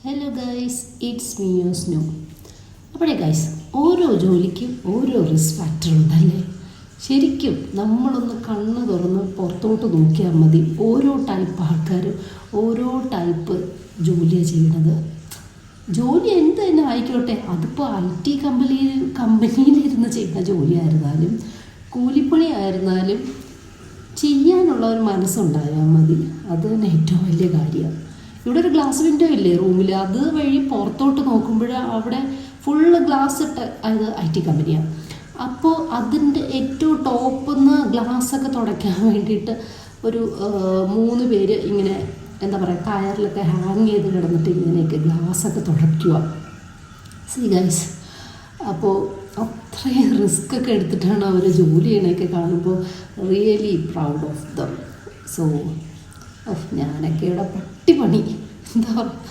Hello guys, it's me new. അപ്പോഴേ guys, ഓരോ ജോലിക്കും ഓരോ റിസ്ക് ഫാക്ടർ ഉണ്ടല്ലേ. ശരിക്കും നമ്മളൊന്ന് കണ്ണ് തുറന്ന് പുറത്തോട്ട് നോക്കിയാൽ മതി. ഓരോ ടൈപ്പ് ആൾക്കാരും ഓരോ ടൈപ്പ് ജോലിയാണ് ചെയ്യുന്നത്. ജോലി എന്ത് തന്നെ ആയിക്കോട്ടെ, അതിപ്പോൾ IT കമ്പനിയിലിരുന്ന് ചെയ്യുന്ന ജോലിയായിരുന്നാലും കൂലിപ്പണി ആയിരുന്നാലും ചെയ്യാനുള്ള ഒരു മനസ്സുണ്ടായാൽ മതി. അത് തന്നെ ഏറ്റവും വലിയ കാര്യമാണ്. ഇവിടെ ഒരു ഗ്ലാസ് വിൻഡോ ഇല്ലേ റൂമിൽ, അത് വഴി പുറത്തോട്ട് നോക്കുമ്പോൾ അവിടെ ഫുള്ള് ഗ്ലാസ് ഇട്ട അത് IT കമ്പനിയാണ്. അപ്പോൾ അതിൻ്റെ ഏറ്റവും ടോപ്പിൽ നിന്ന് ഗ്ലാസ്സൊക്കെ തുടയ്ക്കാൻ വേണ്ടിയിട്ട് ഒരു 3 പേര് ഇങ്ങനെ എന്താ പറയുക, ടയറിലൊക്കെ ഹാങ് ചെയ്ത് കിടന്നിട്ട് ഇങ്ങനെയൊക്കെ ഗ്ലാസ്സൊക്കെ തുടയ്ക്കുക. സീ ഗൈസ്, അപ്പോൾ അത്രയും റിസ്ക് ഒക്കെ എടുത്തിട്ടാണ് അവർ ജോലി ചെയ്യണതൊക്കെ കാണുമ്പോൾ really proud of them. So ഞാനൊക്കെ ഇവിടെ പട്ടിപ്പണി എന്താ പറയുക.